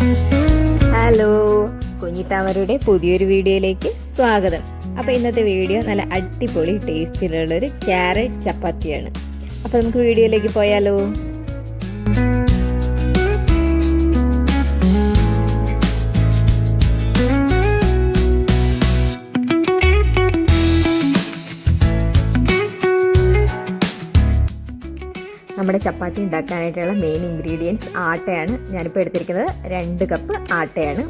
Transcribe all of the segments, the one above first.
Hello, കുഞ്ഞിത്താമരയുടെ പുതിയൊരു വീഡിയോയിലേക്ക് സ്വാഗതം. അപ്പോൾ ഇന്നത്തെ വീഡിയോ നല്ല അടിപൊളി ടേസ്റ്റിലുള്ളൊരു ക്യാരറ്റ് ചപ്പാത്തിയാണ്. അപ്പോൾ നമുക്ക് വീഡിയോയിലേക്ക് പോയാലോ. നമ്മുടെ ചപ്പാത്തി ഉണ്ടാക്കാനായിട്ടുള്ള മെയിൻ ഇൻഗ്രീഡിയൻസ് ആട്ടയാണ്. ഞാനിപ്പോൾ എടുത്തിരിക്കുന്നത് 2 കപ്പ് ആട്ടയാണ്.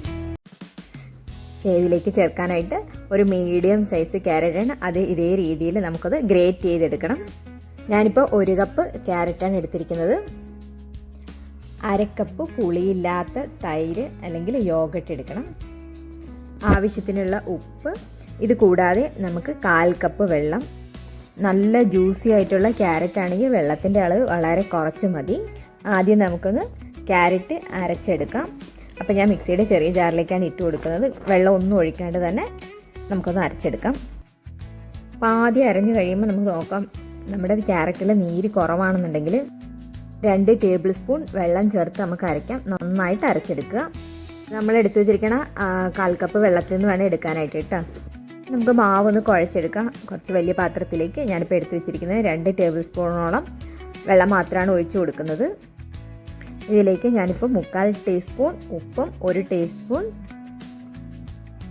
ഇതിലേക്ക് ചേർക്കാനായിട്ട് ഒരു മീഡിയം സൈസ് ക്യാരറ്റാണ്. അത് ഇതേ രീതിയിൽ നമുക്കത് ഗ്രേറ്റ് ചെയ്തെടുക്കണം. ഞാനിപ്പോൾ 1 കപ്പ് ക്യാരറ്റാണ് എടുത്തിരിക്കുന്നത്. 1/2 കപ്പ് പുളിയില്ലാത്ത തൈര് അല്ലെങ്കിൽ യോഗട്ട് എടുക്കണം. ആവശ്യത്തിനുള്ള ഉപ്പ്. ഇത് കൂടാതെ നമുക്ക് 1/4 കപ്പ് വെള്ളം. നല്ല ജ്യൂസി ആയിട്ടുള്ള ക്യാരറ്റ് ആണെങ്കിൽ വെള്ളത്തിൻ്റെ അളവ് വളരെ കുറച്ച് മതി. ആദ്യം നമുക്കൊന്ന് ക്യാരറ്റ് അരച്ചെടുക്കാം. അപ്പോൾ ഞാൻ മിക്സിയുടെ ചെറിയ ജാറിലേക്കാണ് ഇട്ട് കൊടുക്കുന്നത്. വെള്ളം ഒന്നും ഒഴിക്കാണ്ട് തന്നെ നമുക്കൊന്ന് അരച്ചെടുക്കാം. അപ്പോൾ ആദ്യം അരഞ്ഞു കഴിയുമ്പോൾ നമുക്ക് നോക്കാം, നമ്മുടെ ക്യാരറ്റിൽ നീര് കുറവാണെന്നുണ്ടെങ്കിൽ 2 ടേബിൾ സ്പൂൺ വെള്ളം ചേർത്ത് നമുക്ക് അരയ്ക്കാം. നന്നായിട്ട് അരച്ചെടുക്കുക. നമ്മൾ എടുത്തു വെച്ചിരിക്കണ 1/4 കപ്പ് വെള്ളത്തിൽ നിന്ന് വേണം എടുക്കാനായിട്ട് കേട്ടോ. നമുക്ക് മാവ് ഒന്ന് കുഴച്ചെടുക്കാം. കുറച്ച് വലിയ പാത്രത്തിലേക്ക് ഞാനിപ്പോൾ എടുത്തു വെച്ചിരിക്കുന്നത് 2 ടേബിൾ സ്പൂണോളം വെള്ളം മാത്രമാണ് ഒഴിച്ചു കൊടുക്കുന്നത്. ഇതിലേക്ക് ഞാനിപ്പോൾ 3/4 ടീസ്പൂൺ ഉപ്പും 1 ടീസ്പൂൺ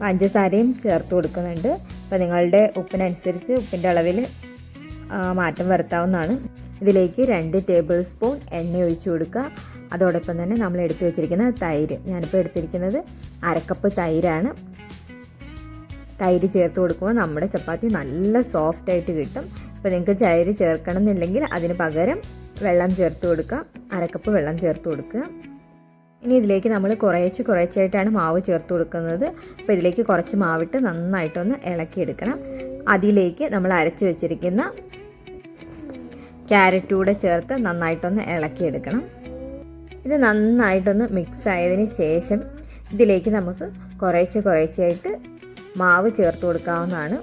പഞ്ചസാരയും ചേർത്ത് കൊടുക്കുന്നുണ്ട്. അപ്പോൾ നിങ്ങളുടെ ഉപ്പിനനുസരിച്ച് ഉപ്പിൻ്റെ അളവിൽ മാറ്റം വരുത്താവുന്നതാണ്. ഇതിലേക്ക് 2 ടേബിൾ സ്പൂൺ എണ്ണ ഒഴിച്ചു കൊടുക്കുക. അതോടൊപ്പം തന്നെ നമ്മൾ എടുത്തു വെച്ചിരിക്കുന്ന തൈര്, ഞാനിപ്പോൾ എടുത്തിരിക്കുന്നത് 1/2 കപ്പ് തൈരാണ്. തൈര് ചേർത്ത് കൊടുക്കുമ്പോൾ നമ്മുടെ ചപ്പാത്തി നല്ല സോഫ്റ്റായിട്ട് കിട്ടും. ഇപ്പോൾ നിങ്ങൾക്ക് തൈര് ചേർക്കണം എന്നില്ലെങ്കിൽ അതിന് പകരം വെള്ളം ചേർത്ത് കൊടുക്കുക. 1/2 കപ്പ് വെള്ളം ചേർത്ത് കൊടുക്കുക. ഇനി ഇതിലേക്ക് നമ്മൾ കുറച്ചായിട്ടാണ് മാവ് ചേർത്ത് കൊടുക്കുന്നത്. അപ്പോൾ ഇതിലേക്ക് കുറച്ച് മാവിട്ട് നന്നായിട്ടൊന്ന് ഇളക്കിയെടുക്കണം. അതിലേക്ക് നമ്മൾ അരച്ച് വെച്ചിരിക്കുന്ന ക്യാരറ്റ് കൂടെ ചേർത്ത് നന്നായിട്ടൊന്ന് ഇളക്കിയെടുക്കണം. ഇത് നന്നായിട്ടൊന്ന് മിക്സ് ആയതിന് ശേഷം ഇതിലേക്ക് നമുക്ക് കുറച്ചായിട്ട് മാവ് ചേർത്ത് കൊടുക്കാവുന്നതാണ്.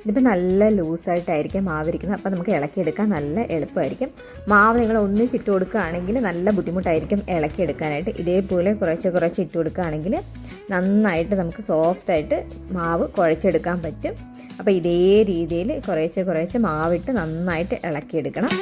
ഇതിപ്പോൾ നല്ല ലൂസായിട്ടായിരിക്കും മാവ് ഇരിക്കുന്നത്. അപ്പോൾ നമുക്ക് ഇളക്കിയെടുക്കാൻ നല്ല എളുപ്പമായിരിക്കും. മാവ് നിങ്ങൾ ഒന്നിച്ചിട്ട് കൊടുക്കുകയാണെങ്കിൽ നല്ല ബുദ്ധിമുട്ടായിരിക്കും ഇളക്കിയെടുക്കാനായിട്ട്. ഇതേപോലെ കുറച്ച് ഇട്ട് കൊടുക്കുകയാണെങ്കിൽ നന്നായിട്ട് നമുക്ക് സോഫ്റ്റായിട്ട് മാവ് കുഴച്ചെടുക്കാൻ പറ്റും. അപ്പോൾ ഇതേ രീതിയിൽ കുറച്ച് മാവിട്ട് നന്നായിട്ട് ഇളക്കിയെടുക്കണം.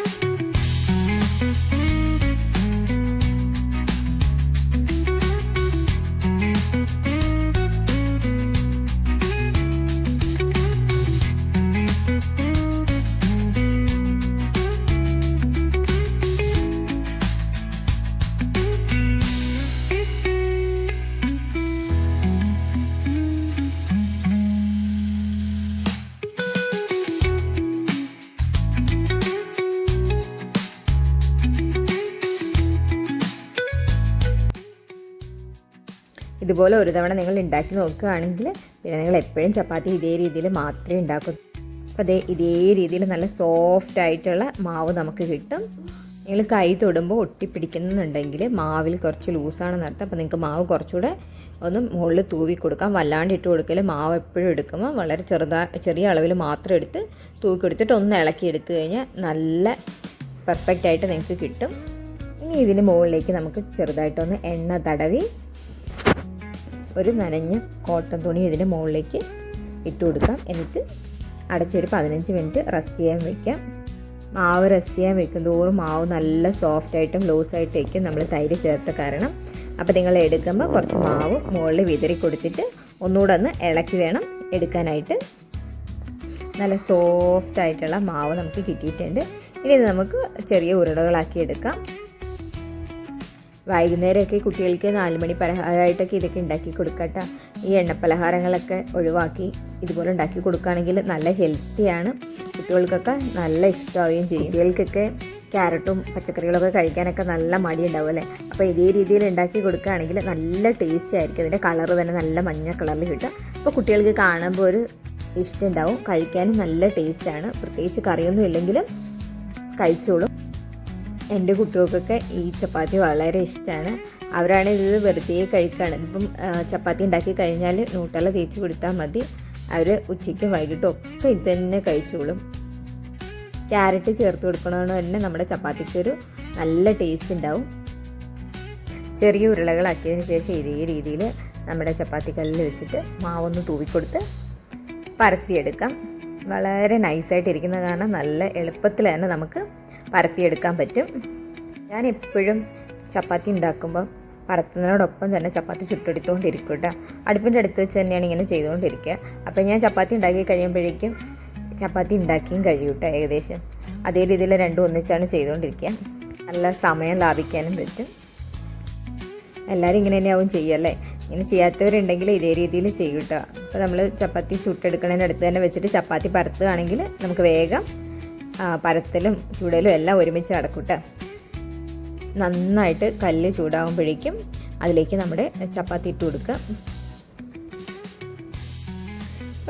ഇതുപോലെ ഒരു തവണ നിങ്ങൾ ഉണ്ടാക്കി നോക്കുകയാണെങ്കിൽ പിന്നെ നിങ്ങൾ എപ്പോഴും ചപ്പാത്തി ഇതേ രീതിയിൽ മാത്രമേ ഉണ്ടാക്കൂ. അപ്പോൾ ഇതേ രീതിയിൽ നല്ല സോഫ്റ്റ് ആയിട്ടുള്ള മാവ് നമുക്ക് കിട്ടും. നിങ്ങൾ കൈ തൊടുമ്പോൾ ഒട്ടിപ്പിടിക്കുന്നുണ്ടെങ്കിൽ മാവിൽ കുറച്ച് ലൂസാണെന്ന് അർത്ഥം. അപ്പോൾ നിങ്ങൾക്ക് മാവ് കുറച്ചുകൂടെ ഒന്ന് മുകളിൽ തൂവി കൊടുക്കാം. വല്ലാണ്ട് ഇട്ട് കൊടുക്കൽ. മാവ് എപ്പോഴും എടുക്കുമ്പോൾ വളരെ ചെറിയ അളവിൽ മാത്രം എടുത്ത് തൂക്കി കൊടുത്തിട്ട് ഒന്ന് ഇളക്കി എടുത്തു കഴിഞ്ഞാൽ നല്ല പെർഫെക്റ്റായിട്ട് നിങ്ങൾക്ക് കിട്ടും. ഇനി ഇതിന് മുകളിലേക്ക് നമുക്ക് ചെറുതായിട്ടൊന്ന് എണ്ണ തടവി ഒരു നനഞ്ഞ കോട്ടൺ തുണി ഇതിൻ്റെ മുകളിലേക്ക് ഇട്ട് കൊടുക്കാം. എന്നിട്ട് അടച്ചൊരു 15 മിനിറ്റ് റെസ്റ്റ് ചെയ്യാൻ വയ്ക്കാം. മാവ് റെസ്റ്റ് ചെയ്യാൻ വെക്കുന്തോറും മാവ് നല്ല സോഫ്റ്റായിട്ടും ലൂസായിട്ടേക്കും നമ്മൾ തൈര് ചേർത്ത കാരണം. അപ്പോൾ നിങ്ങൾ എടുക്കുമ്പോൾ കുറച്ച് മാവ് മുകളിൽ വിതറി കൊടുത്തിട്ട് ഒന്നുകൂടെ ഒന്ന് ഇളക്കി വേണം എടുക്കാനായിട്ട്. നല്ല സോഫ്റ്റായിട്ടുള്ള മാവ് നമുക്ക് കിട്ടിയിട്ടുണ്ട്. ഇനി ഇത് നമുക്ക് ചെറിയ ഉരുളകളാക്കി എടുക്കാം. വൈകുന്നേരമൊക്കെ കുട്ടികൾക്ക് 4 മണി പലഹാരമായിട്ടൊക്കെ ഇതൊക്കെ ഉണ്ടാക്കി കൊടുക്കട്ടെ. ഈ എണ്ണപ്പലഹാരങ്ങളൊക്കെ ഒഴിവാക്കി ഇതുപോലെ ഉണ്ടാക്കി കൊടുക്കുകയാണെങ്കിൽ നല്ല ഹെൽത്തിയാണ്. കുട്ടികൾക്കൊക്കെ നല്ല ഇഷ്ടമാവുകയും ചെയ്യും. കുട്ടികൾക്കൊക്കെ ക്യാരറ്റും പച്ചക്കറികളൊക്കെ കഴിക്കാനൊക്കെ നല്ല മടി ഉണ്ടാവും അല്ലേ. അപ്പോൾ ഇതേ രീതിയിൽ ഉണ്ടാക്കി കൊടുക്കുകയാണെങ്കിൽ നല്ല ടേസ്റ്റ് ആയിരിക്കും. അതിൻ്റെ കളറ് തന്നെ നല്ല മഞ്ഞ കളറിൽ കിട്ടും. അപ്പോൾ കുട്ടികൾക്ക് കാണുമ്പോൾ ഒരു ഇഷ്ടം ഉണ്ടാവും. കഴിക്കാനും നല്ല ടേസ്റ്റാണ്. പ്രത്യേകിച്ച് കറിയൊന്നും ഇല്ലെങ്കിലും കഴിച്ചോളും. എൻ്റെ കുട്ടികൾക്കൊക്കെ ഈ ചപ്പാത്തി വളരെ ഇഷ്ടമാണ്. അവരാണ് ഇത് വെറുതെ കഴിക്കുകയാണ്. ഇപ്പം ചപ്പാത്തി ഉണ്ടാക്കി കഴിഞ്ഞാൽ ന്യൂട്ടല്ല തേച്ച് കൊടുത്താൽ മതി. അവർ ഉച്ചയ്ക്കും വൈകിട്ടും ഒക്കെ ഇത് തന്നെ കഴിച്ചോളും. ക്യാരറ്റ് ചേർത്ത് കൊടുക്കണമെന്ന് തന്നെ നമ്മുടെ ചപ്പാത്തിക്കൊരു നല്ല ടേസ്റ്റ് ഉണ്ടാവും. ചെറിയ ഉരുളകളാക്കിയതിന് ശേഷം ഇതേ രീതിയിൽ നമ്മുടെ ചപ്പാത്തി കല്ലിൽ വെച്ചിട്ട് മാവൊന്ന് തൂവിക്കൊടുത്ത് പരത്തിയെടുക്കാം. വളരെ നൈസായിട്ടിരിക്കുന്ന കാരണം നല്ല എളുപ്പത്തിൽ തന്നെ നമുക്ക് പരത്തിയെടുക്കാൻ പറ്റും. ഞാൻ എപ്പോഴും ചപ്പാത്തി ഉണ്ടാക്കുമ്പോൾ പരത്തുന്നതിനോടൊപ്പം തന്നെ ചപ്പാത്തി ചുട്ടെടുത്തുകൊണ്ടിരിക്കും കേട്ടോ. അടുപ്പിൻ്റെ അടുത്ത് വെച്ച് തന്നെയാണ് ഇങ്ങനെ ചെയ്തുകൊണ്ടിരിക്കുക. അപ്പോൾ ഞാൻ ചപ്പാത്തി ഉണ്ടാക്കി കഴിയുമ്പോഴേക്കും ചപ്പാത്തി ഉണ്ടാക്കിയും കഴിയും കേട്ടോ. ഏകദേശം അതേ രീതിയിൽ രണ്ടും ഒന്നിച്ചാണ് ചെയ്തുകൊണ്ടിരിക്കുക. നല്ല സമയം ലാഭിക്കാനും പറ്റും. എല്ലാവരും ഇങ്ങനെ തന്നെയാവും ചെയ്യുമല്ലേ. ഇങ്ങനെ ചെയ്യാത്തവരുണ്ടെങ്കിൽ ഇതേ രീതിയിൽ ചെയ്യും കേട്ടോ. അപ്പോൾ നമ്മൾ ചപ്പാത്തി ചുട്ടെടുക്കണതിന് അടുത്ത് തന്നെ വെച്ചിട്ട് ചപ്പാത്തി പരത്തുകയാണെങ്കിൽ നമുക്ക് വേഗം പരത്തലും ചുടലും എല്ലാം ഒരുമിച്ച് നടക്കും കേട്ടോ. നന്നായിട്ട് കല്ല് ചൂടാകുമ്പോഴേക്കും അതിലേക്ക് നമ്മുടെ ചപ്പാത്തി ഇട്ട് കൊടുക്കുക.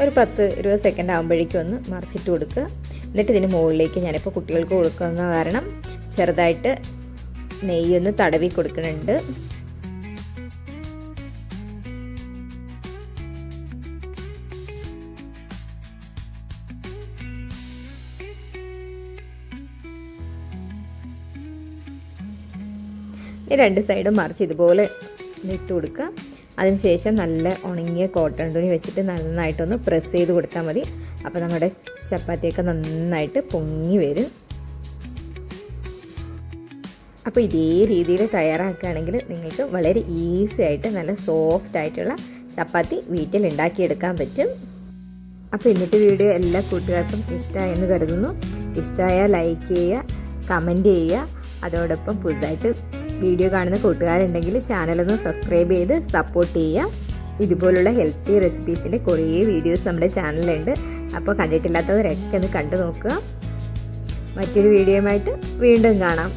ഒരു 10-20 സെക്കൻഡ് ആകുമ്പോഴേക്കും ഒന്ന് മറിച്ചിട്ട് കൊടുക്കുക. എന്നിട്ട് ഇതിന് മുകളിലേക്ക് ഞാനിപ്പോൾ കുട്ടികൾക്ക് കൊടുക്കുന്ന കാരണം ചെറുതായിട്ട് നെയ്യൊന്ന് തടവി കൊടുക്കുന്നുണ്ട്. ഈ 2 സൈഡും മറിച്ച് ഇതുപോലെ ഇട്ട് കൊടുക്കുക. അതിനുശേഷം നല്ല ഉണങ്ങിയ കോട്ടൺ തുണി വെച്ചിട്ട് നന്നായിട്ടൊന്ന് പ്രസ് ചെയ്ത് കൊടുത്താൽ മതി. അപ്പോൾ നമ്മുടെ ചപ്പാത്തിയൊക്കെ നന്നായിട്ട് പൊങ്ങി വരും. അപ്പോൾ ഇതേ രീതിയിൽ തയ്യാറാക്കുകയാണെങ്കിൽ നിങ്ങൾക്ക് വളരെ ഈസി ആയിട്ട് നല്ല സോഫ്റ്റ് ആയിട്ടുള്ള ചപ്പാത്തി വീട്ടിൽ ഉണ്ടാക്കിയെടുക്കാൻ പറ്റും. അപ്പോൾ ഇന്നത്തെ വീഡിയോ എല്ലാ കൂട്ടുകാർക്കും ഇഷ്ടമായെന്ന് കരുതുന്നു. ഇഷ്ടമായാൽ ലൈക്ക് ചെയ്യുക, കമൻറ്റ് ചെയ്യുക. അതോടൊപ്പം പുതുതായിട്ട് വീഡിയോ കാണുന്ന കൂട്ടുകാരുണ്ടെങ്കിൽ ചാനലൊന്ന് സബ്സ്ക്രൈബ് ചെയ്ത് സപ്പോർട്ട് ചെയ്യുക. ഇതുപോലുള്ള ഹെൽത്തി റെസിപ്പീസിൻ്റെ കുറേ വീഡിയോസ് നമ്മുടെ ചാനലിലുണ്ട്. അപ്പോൾ കണ്ടിട്ടില്ലാത്തവരൊക്കെ ഒന്ന് കണ്ടു നോക്കുക. മറ്റൊരു വീഡിയോയുമായിട്ട് വീണ്ടും കാണാം.